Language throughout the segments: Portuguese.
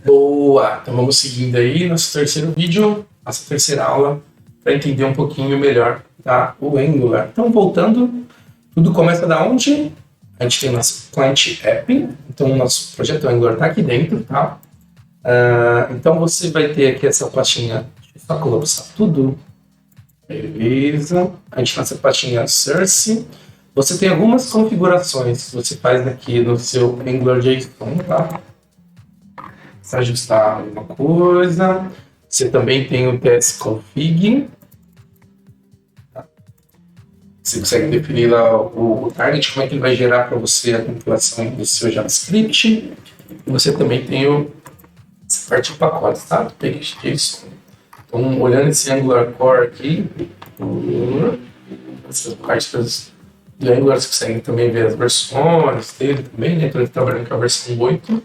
Boa! Então vamos seguindo aí nosso terceiro vídeo, nossa terceira aula, para entender um pouquinho melhor, tá? O Angular. Então, voltando, tudo começa da onde? A gente tem o nosso Client App, então o nosso projeto Angular está aqui dentro, tá? Então você vai ter aqui essa pastinha, deixa eu só colapsar tudo. Beleza. A gente tem essa pastinha Source. Você tem algumas configurações que você faz aqui no seu AngularJSON, tá? Se ajustar alguma coisa. Você também tem o tsconfig. Você consegue definir lá o target, como é que ele vai gerar para você a configuração do seu JavaScript. E você também tem essa parte de pacotes, tá? Do package.json. Então, olhando esse Angular Core aqui, essas partes do Angular, você consegue também ver as versões dele também, né? Então, ele está trabalhando com a versão 8.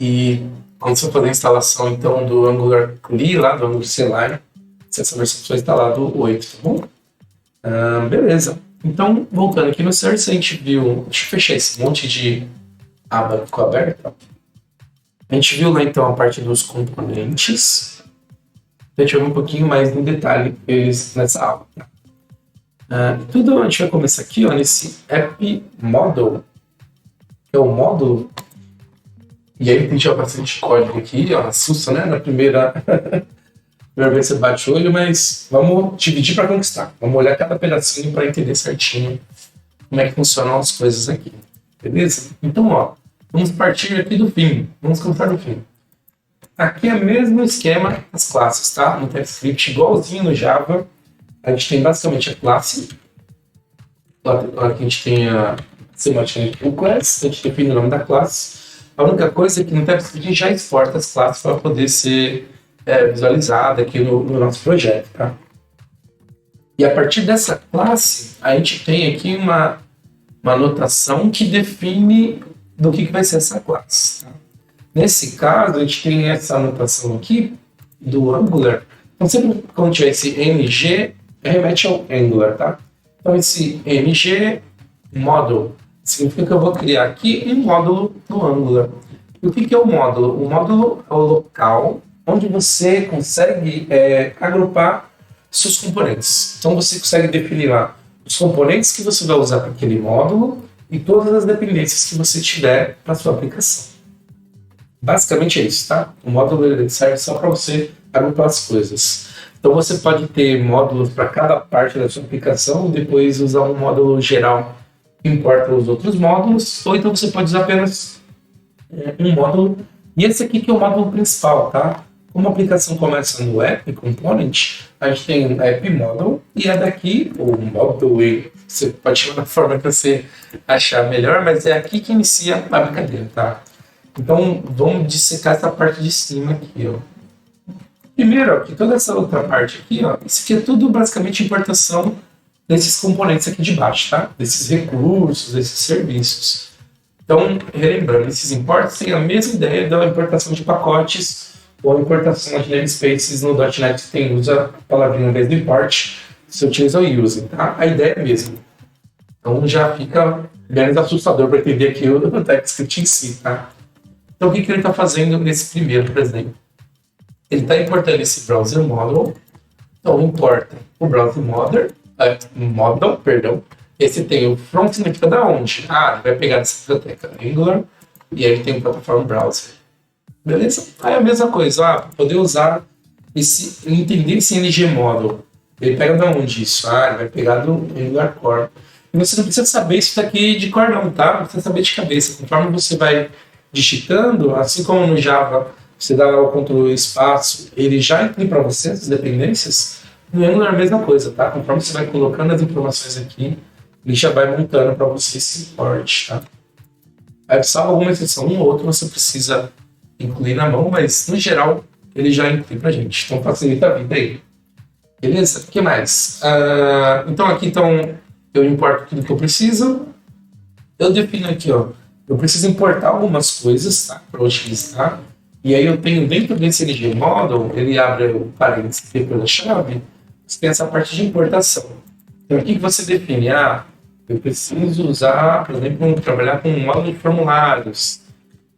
E quando você for fazer a instalação, então, do Angular CLI, lá do Angular CLI, essa versão foi instalada o 8, tá bom? Beleza. Então, voltando aqui no Source, a gente viu... Deixa eu fechar esse monte de aba que ficou aberta. A gente viu lá, então, a parte dos componentes. A gente vai ver um pouquinho mais no detalhe eles nessa aula. Tudo a gente vai começar aqui, ó, nesse App Model, que é o módulo. E aí tem já bastante código aqui, ó, assusta, né? Na primeira vez você bate o olho, mas vamos dividir para conquistar. Vamos olhar cada pedacinho para entender certinho como é que funcionam as coisas aqui. Beleza? Então, ó, vamos partir aqui do fim. Vamos começar do fim. Aqui é o mesmo esquema das classes, tá? No TypeScript, igualzinho no Java. A gente tem basicamente a classe. Aqui a gente tem a semantic class, a gente define o nome da classe. A única coisa é que no TypeScript a gente já exporta as classes para poder ser visualizada aqui no nosso projeto, tá? E a partir dessa classe, a gente tem aqui uma notação que define do que vai ser essa classe, tá? Nesse caso, a gente tem essa anotação aqui do Angular. Então, sempre quando tiver esse ng, remete ao Angular, tá? Então, esse ng model significa que eu vou criar aqui um módulo no Angular. E o que é o módulo? O módulo é o local onde você consegue agrupar seus componentes. Então, você consegue definir lá os componentes que você vai usar para aquele módulo e todas as dependências que você tiver para sua aplicação. Basicamente é isso, tá? O módulo ele serve só para você agrupar as coisas. Então você pode ter módulos para cada parte da sua aplicação e depois usar um módulo geral que importa os outros módulos, ou então você pode usar apenas um módulo. E esse aqui que é o módulo principal, tá? Como a aplicação começa no App Component, a gente tem um App Model e é daqui, o Model, você pode chamar da forma que você achar melhor, mas é aqui que inicia a brincadeira, tá? Então, vamos dissecar essa parte de cima aqui, ó. Primeiro, ó, que toda essa outra parte aqui, ó, isso aqui é tudo basicamente importação desses componentes aqui de baixo, tá? Desses recursos, desses serviços. Então, relembrando, esses imports têm a mesma ideia da importação de pacotes ou importação de namespaces no .NET que usa a palavrinha em vez do import, você utiliza o using, tá? A ideia é a mesma. Então, já fica menos assustador para entender aqui o TypeScript em si, tá? Então, o que ele está fazendo nesse primeiro, por exemplo? Ele está importando esse browser model. Então, importa o browser model, perdão. Esse tem o front significa da onde? Ele vai pegar essa biblioteca Angular e aí ele tem o plataforma browser. Beleza? Aí é a mesma coisa, para poder usar entender esse ng model. Ele pega da onde isso? Ele vai pegar do Angular Core. E você não precisa saber isso daqui de cor não, tá? Não precisa saber de cabeça. Conforme você vai digitando, assim como no Java, você dá lá o Ctrl espaço, ele já inclui para você as dependências. No Angular é a mesma coisa, tá? Conforme você vai colocando as informações aqui, ele já vai montando para você esse import, tá? Aí, salvo alguma exceção, um ou outro você precisa incluir na mão, mas no geral ele já inclui para a gente. Então facilita a vida aí. Beleza? O que mais? Então aqui eu importo tudo que eu preciso. Eu defino aqui, ó. Eu preciso importar algumas coisas, tá? Para utilizar. E aí eu tenho dentro desse ng model, ele abre o parênteses depois da chave, você tem essa parte de importação. Então aqui que você define, eu preciso usar, por exemplo, trabalhar com um módulo de formulários.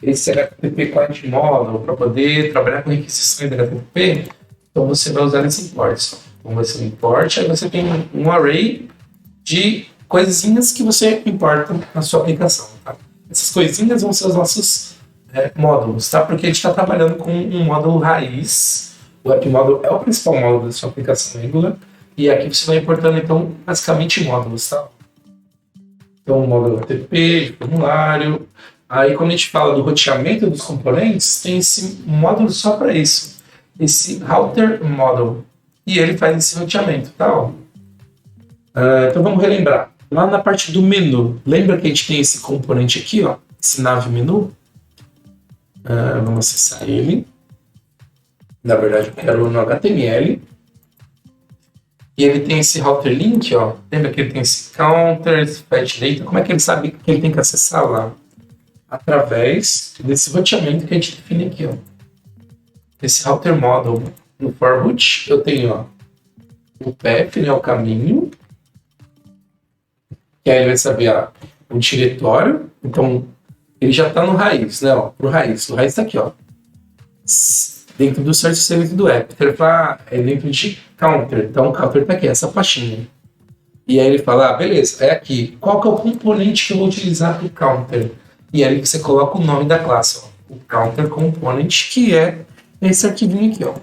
esse HTTP Client Model para poder trabalhar com requisições de HTTP, então você vai usar esse import. Então vai ser um import, aí você tem um array de coisinhas que você importa na sua aplicação. Tá? Essas coisinhas vão ser os nossos módulos, tá? Porque a gente está trabalhando com um módulo raiz. O App Model é o principal módulo da sua aplicação Angular. E aqui você vai importando, então, basicamente módulos, tá? Então, o módulo HTTP, formulário. Aí, quando a gente fala do roteamento dos componentes, tem esse módulo só para isso. Esse Router Model. E ele faz esse roteamento, tá? Então, vamos relembrar. Lá na parte do menu, lembra que a gente tem esse componente aqui, ó, esse nav menu? Vamos acessar ele. Na verdade, eu quero no HTML. E ele tem esse router link, ó. Lembra que ele tem esse counter, esse fetch data. Como é que ele sabe que ele tem que acessar lá? Através desse roteamento que a gente define aqui, ó. Esse router model. No for root, eu tenho, ó, o path, né, o caminho. Que aí ele vai saber, ó, o diretório. Então, ele já está no raiz, né, ó. Pro raiz. O raiz está aqui, ó. Dentro do search select do app. Então ele fala, é dentro de counter. Então o counter está aqui, essa pastinha. E aí ele fala, beleza, é aqui. Qual que é o componente que eu vou utilizar para o counter? E aí você coloca o nome da classe, ó. O counter component, que é esse arquivinho aqui, ó.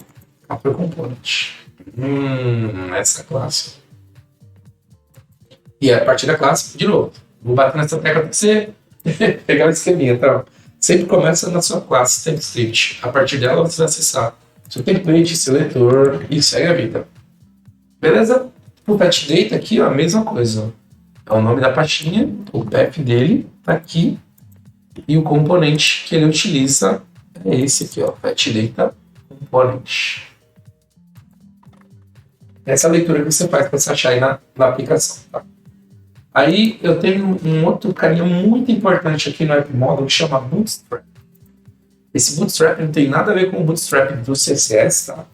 Counter component. Essa classe. E a partir da classe, de novo, vou bater nessa tecla para você pegar o esqueminha, tá? Sempre começa na sua classe TypeScript. A partir dela você vai acessar seu template, seletor e segue a vida. Beleza? O fetch data aqui, ó, a mesma coisa. É o nome da pastinha, o path dele tá aqui e o componente que ele utiliza é esse aqui, ó, fetch data component. Essa é a leitura que você faz para você achar aí na aplicação. Tá? Aí eu tenho um outro carinha muito importante aqui no App Model que chama Bootstrap. Esse Bootstrap não tem nada a ver com o Bootstrap do CSS, tá?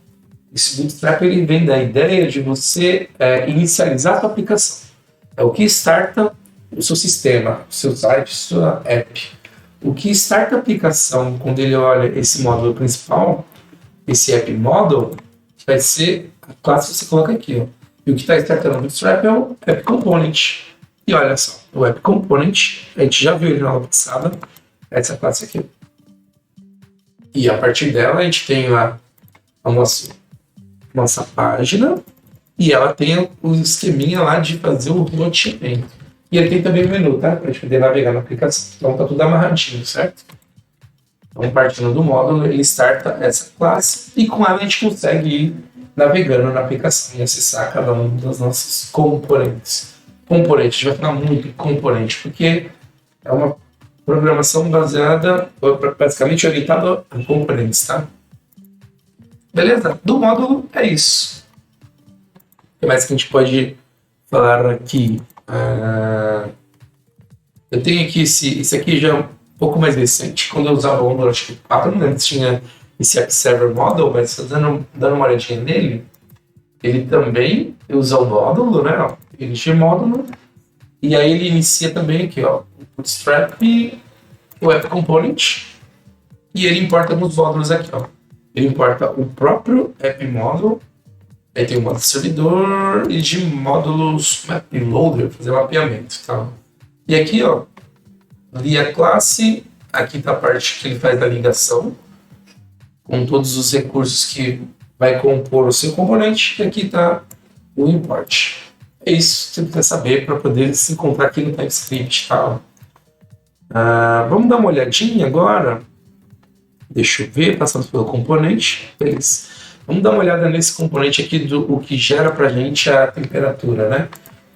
Esse Bootstrap ele vem da ideia de você inicializar a sua aplicação. É o que starta o seu sistema, o seu site, sua app. O que starta a aplicação quando ele olha esse módulo principal, esse App Model, vai ser a classe que você coloca aqui, ó. E o que está startando o Bootstrap é o App Component. E olha só, o App Component, a gente já viu ele na aula passada, essa classe aqui. E a partir dela a gente tem a nossa página e ela tem o esqueminha lá de fazer o roteamento. E ele tem também o menu, tá? Para a gente poder navegar na aplicação. Então tá tudo amarradinho, certo? Então partindo do módulo, ele starta essa classe e com ela a gente consegue ir navegando na aplicação e acessar cada um dos nossos componentes. Componente, a gente vai falar muito em componente, porque é uma programação baseada, basicamente orientada a componentes, tá? Beleza? Do módulo é isso. O que mais que a gente pode falar aqui? Eu tenho aqui esse aqui já é um pouco mais recente, quando eu usava o Angular, acho que 4 não lembro se tinha esse App Server Model, mas dando uma olhadinha nele, ele também usa o módulo, né? Ó, ele tinha módulo, e aí ele inicia também aqui, ó, o Bootstrap e o App Component, e ele importa alguns módulos aqui, ó. Ele importa o próprio App Model, aí tem o módulo servidor e de módulos Map Loader, fazer mapeamento, tá? E aqui, ó, ali a classe, aqui tá a parte que ele faz da ligação, com todos os recursos que vai compor o seu componente, e aqui tá o import. É isso que você precisa saber para poder se encontrar aqui no TypeScript, tá? Vamos dar uma olhadinha agora. Deixa eu ver, passando pelo componente. Beleza. Vamos dar uma olhada nesse componente aqui do o que gera para a gente a temperatura, né?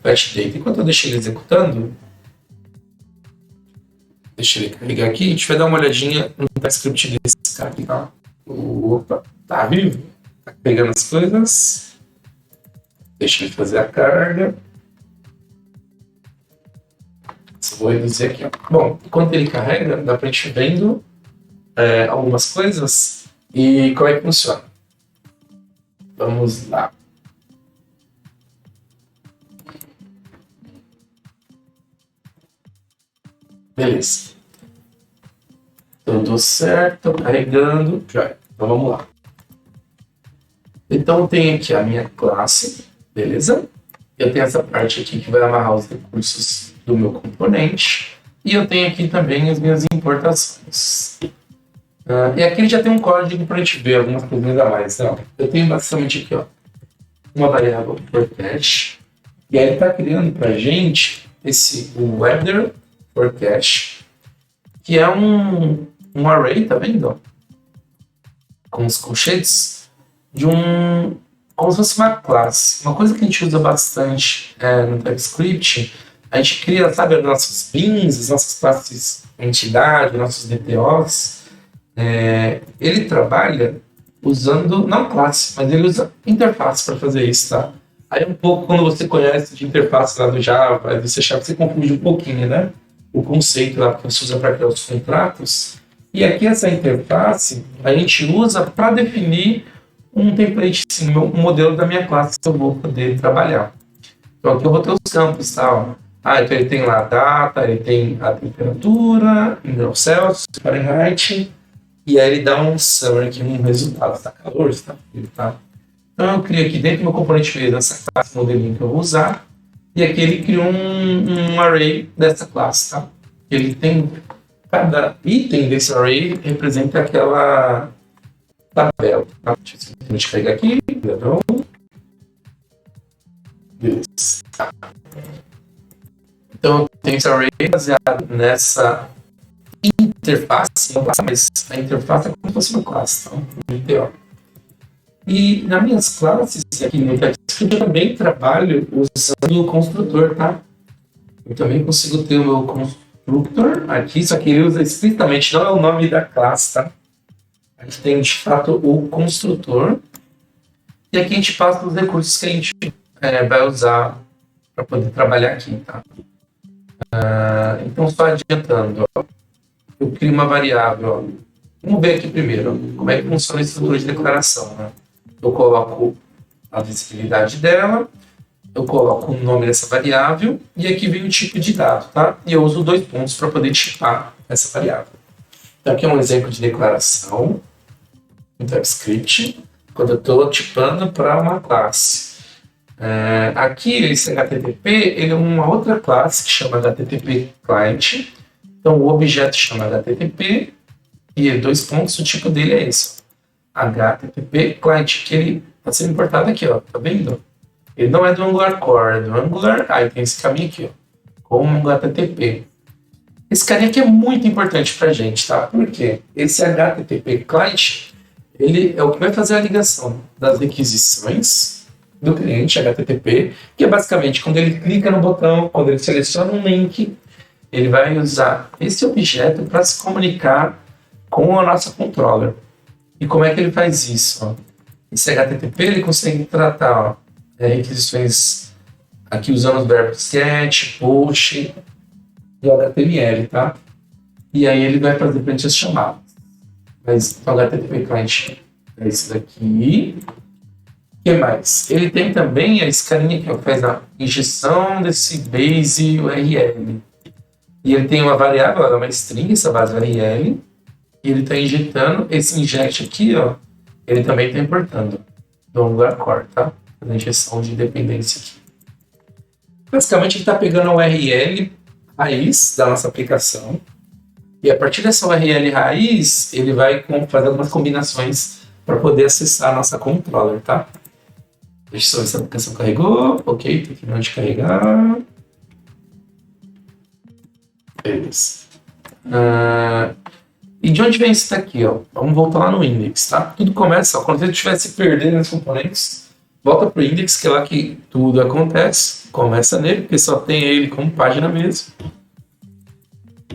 Fetch data. Enquanto eu deixo ele executando, deixa ele carregar aqui, a gente vai dar uma olhadinha no TypeScript desse cara aqui, tá? Opa, tá vivo? Tá pegando as coisas. Deixa ele fazer a carga. Só vou reduzir aqui, ó. Bom, enquanto ele carrega, dá pra gente ir vendo algumas coisas e como é que funciona. Vamos lá. Beleza. Então Tudo certo, carregando. Já. Então vamos lá. Então eu tenho aqui a minha classe, beleza? Eu tenho essa parte aqui que vai amarrar os recursos do meu componente. E eu tenho aqui também as minhas importações. E aqui ele já tem um código para a gente ver algumas coisinhas a mais. Então, eu tenho basicamente aqui, ó, uma variável forecast. E aí ele está criando para a gente esse weather forecast, que é um array, tá vendo? Com os colchetes de como se fosse uma classe. Uma coisa que a gente usa bastante no TypeScript, a gente cria, sabe, os nossos bins, as nossas classes entidade, nossos DTOs. Ele trabalha usando, não classe, mas ele usa interface para fazer isso, tá? Aí um pouco, quando você conhece de interface lá do Java, do C Sharp, você confunde um pouquinho, né? O conceito lá que você usa para criar os contratos. E aqui essa interface a gente usa para definir um template, assim, um modelo da minha classe que eu vou poder trabalhar. Então aqui eu vou ter os campos, tá? Então ele tem lá a data, ele tem a temperatura, em graus Celsius, Fahrenheit, e aí ele dá um summary aqui, um resultado. Está calor, está frio, tá? Então eu crio aqui dentro do meu componente mesmo essa classe modelinho que eu vou usar, e aqui ele criou um array dessa classe, tá? Ele tem, cada item desse array representa aquela tabela, tá? Deixa eu simplesmente carregar aqui, então, beleza. Então eu tenho esse array baseado nessa interface, mas a interface é como se fosse uma classe, tá? Um DTO. E nas minhas classes aqui no TypeScript eu também trabalho usando o construtor, tá? Eu também consigo ter o meu constructor aqui, só que ele usa explicitamente, não é o nome da classe, tá? A gente tem de fato o construtor, e aqui a gente passa os recursos que a gente vai usar para poder trabalhar aqui, tá? Então, só adiantando, ó, eu crio uma variável. Ó. Vamos ver aqui primeiro como é que funciona a estrutura de declaração. Né? Eu coloco a visibilidade dela, eu coloco o nome dessa variável e aqui vem o tipo de dado, tá? E eu uso 2 pontos para poder tipar essa variável. Então, aqui é um exemplo de declaração no TypeScript, quando eu estou tipando para uma classe. Aqui, esse HTTP, ele é uma outra classe que chama HTTP Client. Então, o objeto chama HTTP e 2 pontos, o tipo dele é esse. HTTP Client, que ele está sendo importado aqui, ó, tá vendo? Ele não é do Angular Core, é do Angular, aí tem esse caminho aqui, ó, como HTTP. Esse carinha aqui é muito importante para a gente, tá? Por quê? Esse HTTP Client, ele é o que vai fazer a ligação das requisições do cliente HTTP, que é basicamente quando ele clica no botão, quando ele seleciona um link, ele vai usar esse objeto para se comunicar com a nossa controller. E como é que ele faz isso? Ó? Esse HTTP ele consegue tratar requisições aqui usando os verbos get, post e o HTML, tá? E aí ele vai fazer para a gente as chamadas. Mas o HTTP client é esse daqui. O que mais? Ele tem também esse carinha que faz a injeção desse base URL. E ele tem uma variável, ela é uma string, essa base URL. E ele está injetando esse inject aqui, ó. Ele também está importando do Angular Core, tá? A injeção de dependência aqui. Basicamente, ele está pegando a URL raiz da nossa aplicação. E a partir dessa URL raiz, ele vai fazer algumas combinações para poder acessar a nossa controller, tá? Deixa eu ver se a aplicação carregou. Ok, tem que terminar de carregar. Beleza. E de onde vem isso daqui? Ó? Vamos voltar lá no index, tá? Tudo começa, ó, quando você estiver se perdendo nos componentes, volta para o index, que é lá que tudo acontece. Começa nele, porque só tem ele como página mesmo.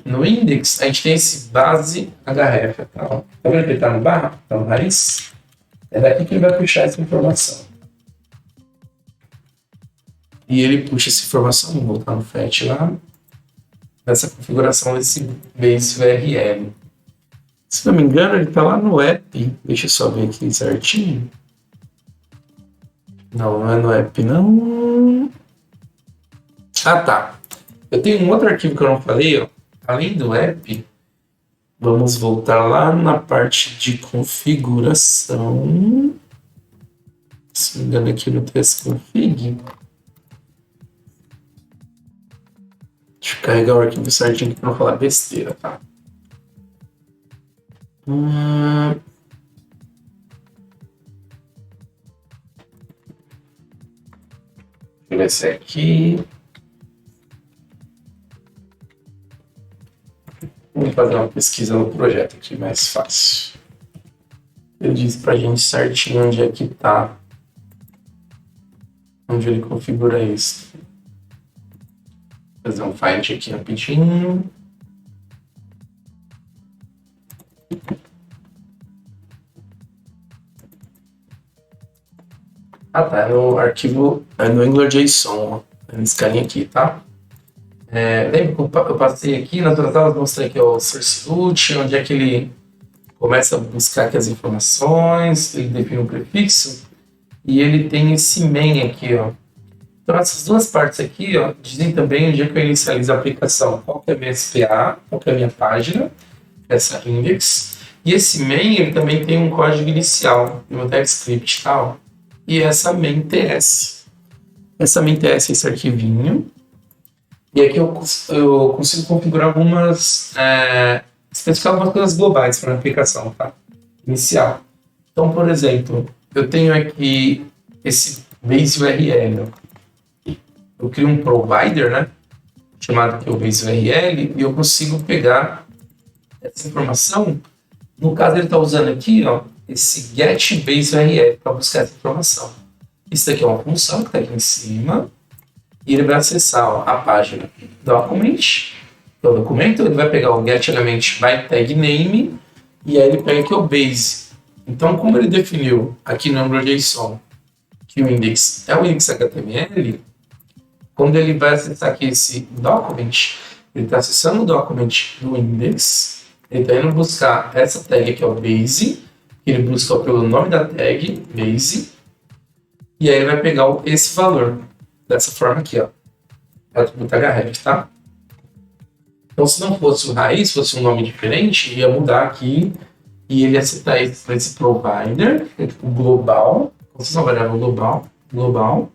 No index, a gente tem esse base href. Tá, tá vendo que ele está no barra? Tá no raiz? É daqui que ele vai puxar essa informação. E ele puxa essa informação, vou voltar no fetch lá, nessa configuração desse base URL. Se não me engano, ele está lá no app. Deixa eu só ver aqui certinho. Não, não é no app, não. Ah, tá. Eu tenho um outro arquivo que eu não falei, ó. Além do app, Vamos voltar lá na parte de configuração. Se não me engano, aqui no test config. Deixa eu carregar o arquivo certinho para não falar besteira, tá? Deixa eu ver se é aqui. Vamos fazer uma pesquisa no projeto aqui, mais fácil. Ele diz pra gente certinho onde é que tá. Onde ele configura isso. Vou fazer um find aqui rapidinho. Ah, tá. É no arquivo, é no AngularJSON, ó. Nesse carinha aqui, tá? Lembra que eu passei aqui nas outras aulas, mostrei aqui o source root, onde é que ele começa a buscar aqui as informações, ele define um prefixo, e ele tem esse main aqui, ó. Então essas duas partes aqui, ó, dizem também onde é que eu inicializo a aplicação, qual que é a minha SPA, qual que é a minha página, essa index, e esse main ele também tem um código inicial, no TypeScript e tal, e essa main TS. Essa main TS é esse arquivinho, e aqui eu consigo configurar especificar algumas coisas globais para a aplicação, tá? Inicial. Então, por exemplo, eu tenho aqui esse base URL. Eu crio um provider, né? Chamado aqui o base URL, e eu consigo pegar essa informação. No caso, ele está usando aqui, ó, esse get base URL para buscar essa informação. Isso aqui é uma função que está aqui em cima. E ele vai acessar, ó, a página document, que é o documento, ele vai pegar o get element by tag name, e aí ele pega aqui o base. Então, como ele definiu aqui no AngularJSON que o index é o index HTML, quando ele vai acessar aqui esse document, ele está acessando o document do index, ele está indo buscar essa tag que é o base, que ele busca pelo nome da tag, base, e aí ele vai pegar esse valor. Dessa forma aqui, ó. Atributo href, tá? Então, se não fosse o raiz, fosse um nome diferente, ia mudar aqui e ele ia aceitar esse provider, que é tipo global, como se fosse uma variável global,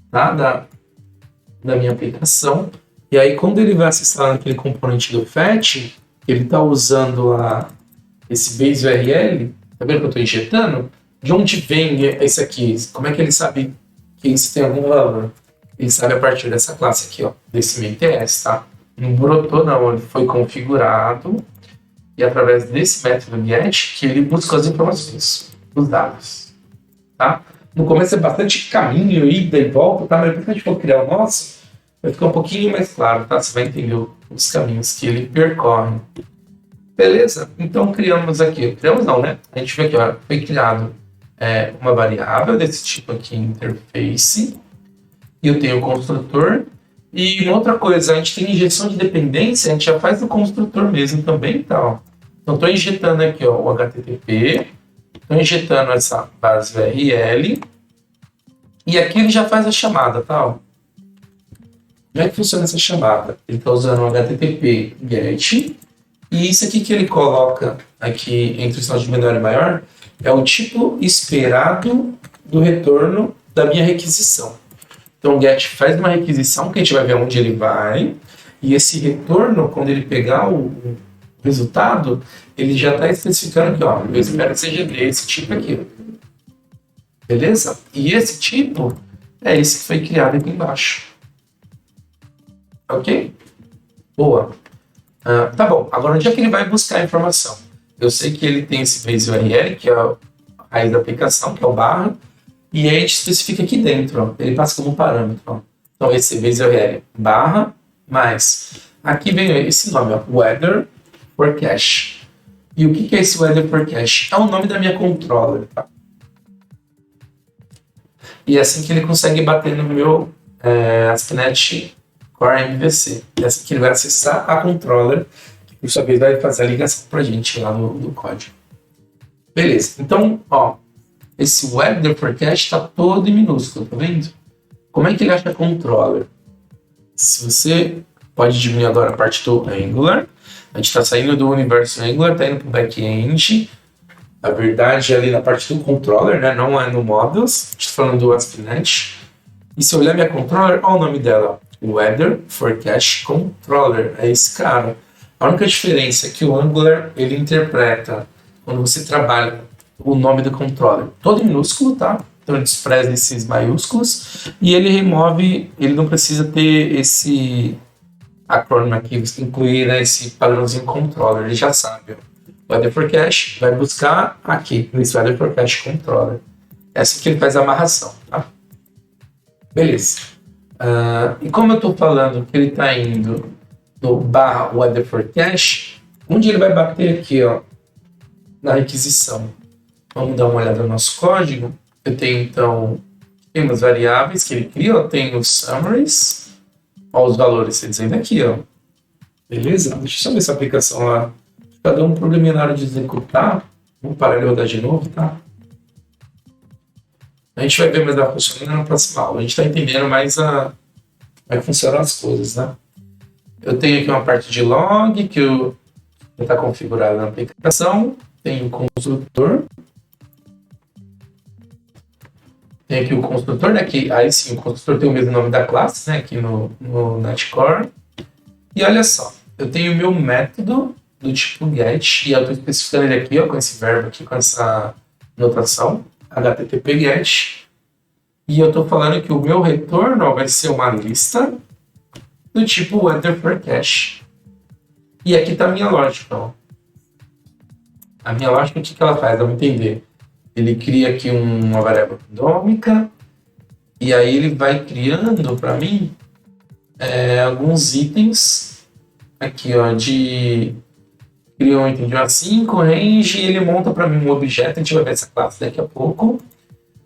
tá? Da minha aplicação. E aí, quando ele vai acessar naquele componente do fetch, ele está usando esse base URL, tá vendo que eu estou injetando? De onde vem esse aqui? Como é que ele sabe que isso tem algum valor? Ele sabe a partir dessa classe aqui, ó, desse main TS, tá? Não brotou não, ele foi configurado e através desse método get que ele buscou as informações, os dados, tá? No começo é bastante caminho, ida e volta, tá? Mas depois que a gente for criar o nosso, vai ficar um pouquinho mais claro, tá? Você vai entender os caminhos que ele percorre. Beleza? Então criamos aqui, criamos não, né? A gente vê aqui, ó, foi criado uma variável desse tipo aqui, interface, e eu tenho o construtor, e uma outra coisa, a gente tem injeção de dependência, a gente já faz no construtor mesmo também, tá? Ó. Então estou injetando aqui, ó, o HTTP, estou injetando essa base URL, e aqui ele já faz a chamada, tá? Ó. Como é que funciona essa chamada? Ele está usando o HTTP GET, e isso aqui que ele coloca aqui entre o sinal de menor e maior é o tipo esperado do retorno da minha requisição. Então o GET faz uma requisição que a gente vai ver onde ele vai, e esse retorno, quando ele pegar o resultado, ele já está especificando aqui, ó, eu espero que seja desse tipo aqui. Beleza? E esse tipo é esse que foi criado aqui embaixo. Ok? Boa. Tá bom, agora onde é que ele vai buscar a informação? Eu sei que ele tem esse base URL, que é a raiz da aplicação, que é o barra, e aí a gente especifica aqui dentro, ó, ele passa como um parâmetro. Ó. Então esse base URL barra mais. Aqui vem esse nome, ó, weather forecast. E o que é esse weather forecast? É o nome da minha controller. Tá? E é assim que ele consegue bater no meu ASP.NET Core MVC. É assim que ele vai acessar a controller, que por sua vez vai fazer a ligação para a gente lá no código. Beleza, então, ó, esse weather forecast está todo em minúsculo, tá vendo? Como é que ele acha controller? Se você pode diminuir agora a parte do Angular, A gente está saindo do universo Angular, está indo para o back-end. Na verdade, ali na parte do controller, né? Não é no Models. A gente está falando do ASP.NET. E se eu olhar minha controller, olha o nome dela. Weather Forecast Controller. É esse cara. A única diferença é que o Angular, ele interpreta, quando você trabalha, o nome do controller todo em minúsculo, tá? Então ele despreza esses maiúsculos e ele remove, ele não precisa ter esse acrônimo aqui, você incluir, né, esse padrãozinho controller, ele já sabe. Ó. Weather Forecast vai buscar aqui, nesse Weather Forecast Controller. É assim que ele faz a amarração, tá? Beleza. E como eu estou falando que ele está indo no barra Weather Forecast, onde ele vai bater aqui, ó, na requisição. Vamos dar uma olhada no nosso código. Eu tenho, então, tem umas variáveis que ele cria, ó, tem os summaries, ó, os valores, você dizendo aqui, ó. Beleza? Deixa eu só ver essa aplicação lá. Deu um probleminha na hora de executar. Vamos parar de rodar de novo, tá? A gente vai ver mais ela funcionando na próxima aula. A gente está entendendo mais como é que funcionam as coisas, né? Eu tenho aqui uma parte de log que está configurada na aplicação. Tem o construtor. Tem aqui o construtor, né? Que, aí sim, o construtor tem o mesmo nome da classe, né? Aqui no NetCore. E olha só, eu tenho o meu método do tipo get, e eu estou especificando ele aqui, ó, com esse verbo aqui, com essa notação, HTTP get. E eu estou falando que o meu retorno, ó, vai ser uma lista do tipo Weather Forecast. E aqui está a minha lógica, ó. A minha lógica, o que ela faz? Vamos entender. Ele cria aqui uma variável randômica e aí ele vai criando para mim alguns itens aqui, ó, cria um item de assim com range e ele monta para mim um objeto. A gente vai ver essa classe daqui a pouco,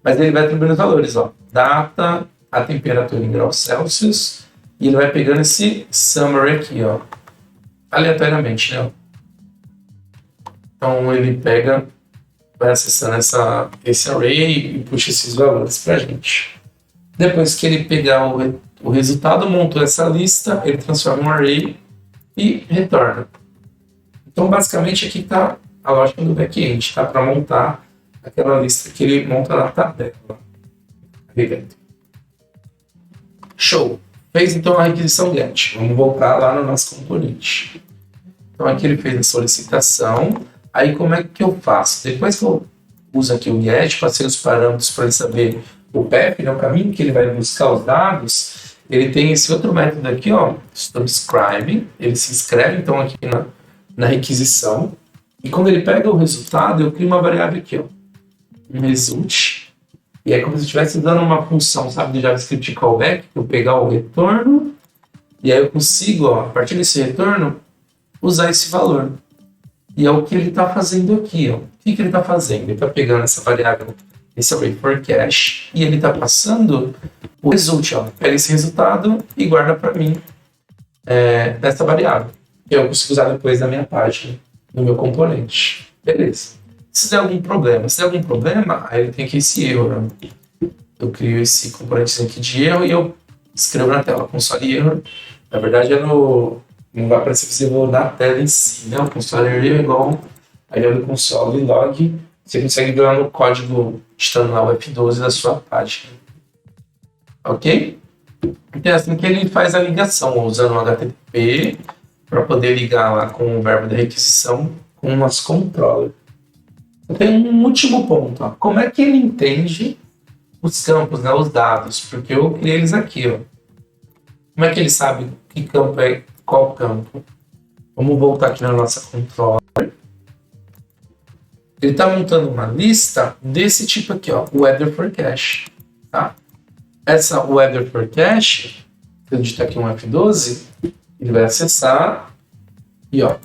mas ele vai atribuindo os valores, ó, data, a temperatura em graus Celsius, e ele vai pegando esse summary aqui, ó, aleatoriamente, né? Então ele pega, vai acessando esse array e puxa esses valores para a gente. Depois que ele pegar o resultado, montou essa lista, ele transforma em um array e retorna. Então, basicamente, aqui está a lógica do back-end, tá? Para montar aquela lista que ele monta na tabela. Ali dentro. Show! Fez, então, a requisição GET. Vamos voltar lá no nosso componente. Então, aqui ele fez a solicitação. Aí, como é que eu faço? Depois que eu uso aqui o GET, passei os parâmetros para ele saber o path, né, o caminho que ele vai buscar os dados, ele tem esse outro método aqui, ó, subscribe, ele se inscreve, então, aqui na requisição, e quando ele pega o resultado, eu crio uma variável aqui, ó, um result, e é como se eu estivesse dando uma função, sabe, do JavaScript callback, eu pegar o retorno, e aí eu consigo, ó, a partir desse retorno, usar esse valor. E é o que ele está fazendo aqui, ó. O que ele está fazendo? Ele está pegando essa variável, esse array forecast, e ele está passando o result, ó. Pega esse resultado e guarda para mim dessa variável, que eu consigo usar depois na minha página, no meu componente. Beleza. Se der algum problema, aí ele tem aqui esse erro, né? Eu crio esse componente aqui de erro e eu escrevo na tela, console erro. Na verdade, não vai aparecer visível na tela em si, né? O console erro é igual aí do console log. Você consegue ver lá no código estando lá o F12 da sua página. Ok? Então é assim que ele faz a ligação, usando o HTTP para poder ligar lá com o verbo da requisição com o nosso controller. Tem um último ponto, ó. Como é que ele entende os campos, né, os dados? Porque eu criei eles aqui, ó. Como é que ele sabe que campo é qual campo? Vamos voltar aqui na nossa controller. Ele está montando uma lista desse tipo aqui, ó, Weather Forecast, tá? Essa Weather Forecast, se eu digitar aqui um F12, ele vai acessar e, ó,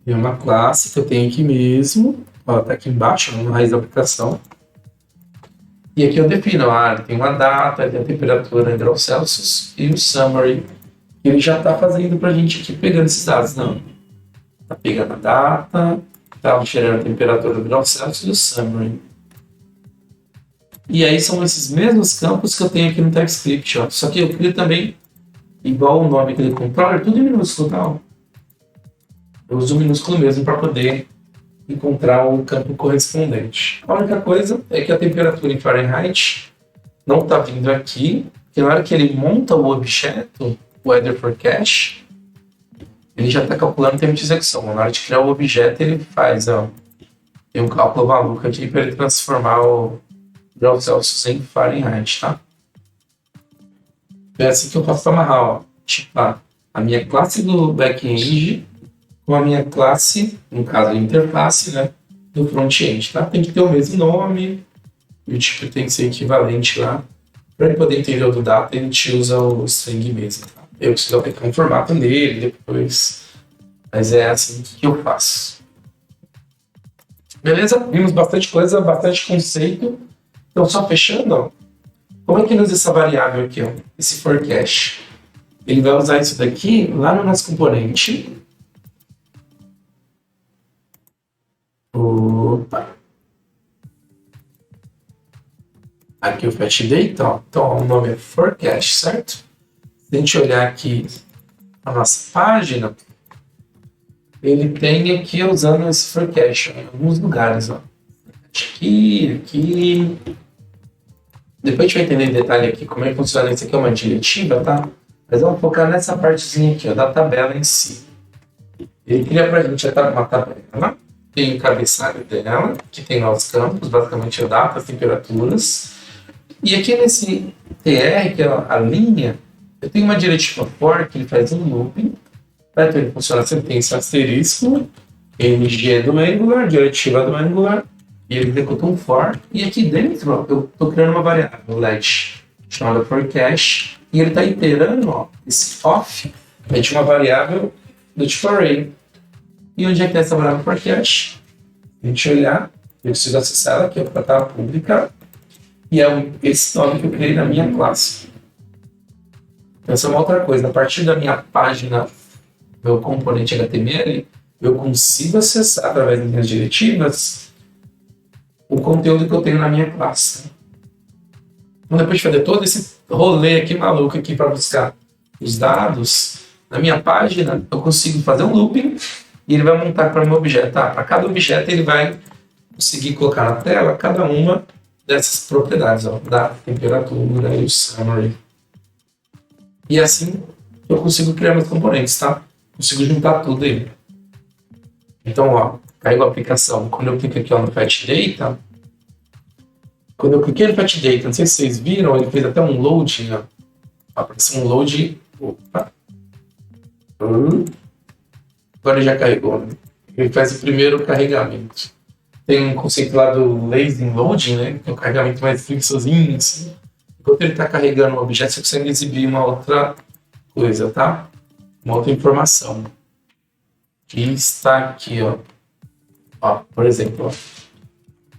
tem uma classe que eu tenho aqui mesmo, ó, tá aqui embaixo, na raiz da aplicação. E aqui eu defino, tem uma data, tem a temperatura em graus Celsius e o summary. Ele já está fazendo para a gente aqui, pegando esses dados, não. Tá pegando a data, tá gerando a temperatura do grau Celsius e o summary. E aí são esses mesmos campos que eu tenho aqui no TypeScript, ó. Só que eu crio também, igual o nome aqui do controller, tudo em minúsculo, tá? Eu uso o minúsculo mesmo para poder encontrar o campo correspondente. A única coisa é que a temperatura em Fahrenheit não está vindo aqui, porque na hora que ele monta o objeto, o Weather Forecast, ele já está calculando o tempo de execução. Na hora de criar o objeto, ele faz tem um cálculo maluco aqui para ele transformar o graus Celsius em Fahrenheit, tá? É assim que eu faço para amarrar, ó. Tipo, a minha classe do back-end com a minha classe, no caso a interface, né, do front-end, tá? Tem que ter o mesmo nome, e o tipo tem que ser equivalente lá. Para ele poder entender o do data, a gente usa o string mesmo, tá? Eu preciso aplicar um formato nele depois, mas é assim que eu faço. Beleza? Vimos bastante coisa, bastante conceito. Então, só fechando, ó, como é que ele usa essa variável aqui, ó, esse forecast? Ele vai usar isso daqui lá no nosso componente. Opa! Aqui o fetch data, ó. Então o nome é forecast, certo? Se a gente olhar aqui a nossa página, ele tem aqui usando esse forecast ó, em alguns lugares, ó. Aqui. Depois a gente vai entender em detalhe aqui como é que funciona. Isso aqui é uma diretiva, tá? Mas vamos focar nessa partezinha aqui, ó, da tabela em si. Ele cria pra gente uma tabela, tem o cabeçalho dela, que tem lá os campos, basicamente a data, as temperaturas. E aqui nesse TR, que é a linha, eu tenho uma diretiva for que ele faz um looping. Então ele funciona sempre, tem esse asterisco, ng do Angular, diretiva do Angular, e ele executa um for. E aqui dentro, ó, eu estou criando uma variável let chamada forecast, e ele está iterando ó, esse off de uma variável do tipo array. E onde é que está essa variável forecast? A gente olhar, eu preciso acessar ela aqui para estar pública, e é esse nome que eu criei na minha classe. Então, essa é uma outra coisa. A partir da minha página, meu componente HTML, eu consigo acessar através das minhas diretivas o conteúdo que eu tenho na minha classe. Então, depois de fazer todo esse rolê aqui maluco aqui para buscar os dados, na minha página eu consigo fazer um looping e ele vai montar para o meu objeto. Para cada objeto ele vai conseguir colocar na tela cada uma dessas propriedades, ó, da temperatura e o summary. E assim eu consigo criar meus componentes, tá? Consigo juntar tudo aí. Então, ó, caiu a aplicação. Quando eu clico aqui ó, no Fetch Data, quando eu cliquei no Fetch Data, não sei se vocês viram, ele fez até um load, ó. Apareceu um load. Opa. Agora já carregou, né? Ele faz o primeiro carregamento. Tem um conceito lá do lazy loading, né? Que é um carregamento mais preguiçosinho, assim. Enquanto ele está carregando o objeto, você consegue exibir uma outra coisa, tá? Uma outra informação. Que está aqui, ó. Ó, por exemplo, ó.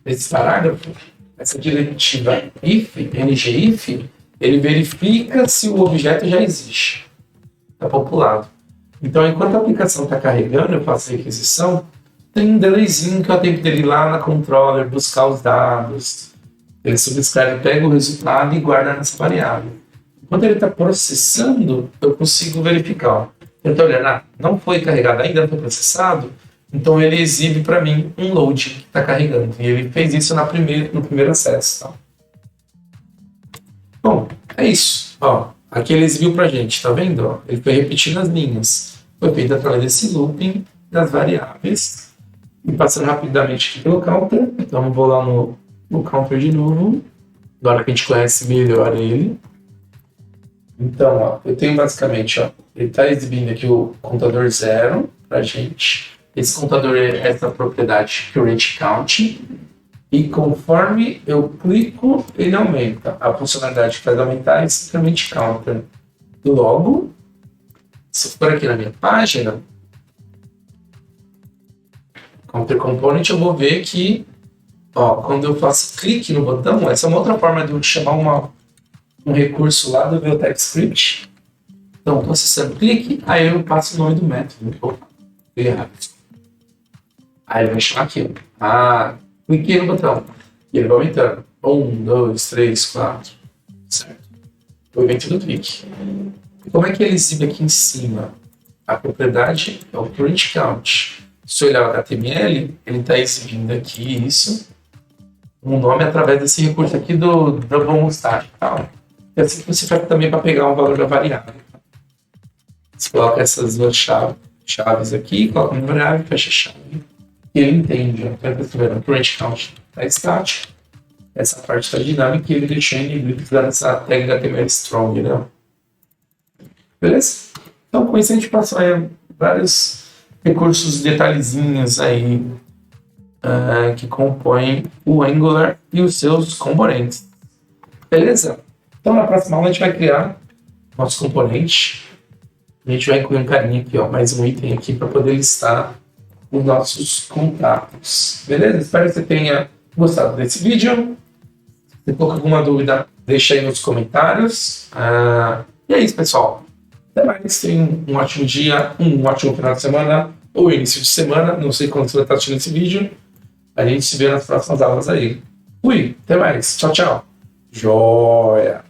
Esse parágrafo, essa diretiva if, ngIf, ele verifica se o objeto já existe. Está populado. Então, enquanto a aplicação está carregando, eu faço a requisição, tem um delayzinho que eu tenho que ir lá na controller, buscar os dados. Ele subscreve, pega o resultado e guarda nessa variável. Quando ele está processando, eu consigo verificar. Ó. Eu estou olhando, não foi carregado ainda, não foi processado, então ele exibe para mim um load que está carregando. E ele fez isso no primeiro acesso. Tá? Bom, é isso. Ó, aqui ele exibiu para a gente, tá vendo? Ó, ele foi repetindo as linhas. Foi feito através desse looping das variáveis. E passando rapidamente aqui pelo counter. Então eu vou lá no counter de novo. Agora que a gente conhece melhor ele. Então, ó, eu tenho basicamente, ó, ele está exibindo aqui o contador 0 para a gente. Esse contador é essa propriedade current count. E conforme eu clico, ele aumenta. A funcionalidade que faz aumentar é esse current counter. Logo, se for aqui na minha página, Counter Component, eu vou ver que, ó, quando eu faço clique no botão, essa é uma outra forma de eu chamar um recurso lá do meu TypeScript. Então, estou acessando clique, aí eu passo o nome do método. Opa, errado. Aí ele vai chamar aqui, ó. Cliquei no botão. E ele vai aumentando. 1, 2, 3, 4. Certo? O evento do clique. E como é que ele exibe aqui em cima? a propriedade é o print count. Se eu olhar o HTML, ele está exibindo aqui isso, um nome através desse recurso aqui do double mustache. Tá? E assim você faz também para pegar um valor da variável. Você coloca essas duas chaves aqui, coloca uma variável, fecha a chave. E ele entende. Então, você vê o print count está estático. Essa parte está dinâmica e ele deixa usando essa tag HTML strong, né? Beleza? Então, com isso a gente passou aí vários recursos, detalhezinhos aí que compõem o Angular e os seus componentes. Beleza? Então, na próxima aula a gente vai criar nosso componente. A gente vai incluir um carinha aqui, ó, mais um item aqui para poder listar os nossos contatos. Beleza? Espero que você tenha gostado desse vídeo. Se for alguma dúvida, deixa aí nos comentários. E é isso, pessoal. Até mais. Tenham um ótimo dia, um ótimo final de semana ou início de semana. Não sei quando você vai estar assistindo esse vídeo. A gente se vê nas próximas aulas aí. Fui. Até mais. Tchau, tchau. Joia.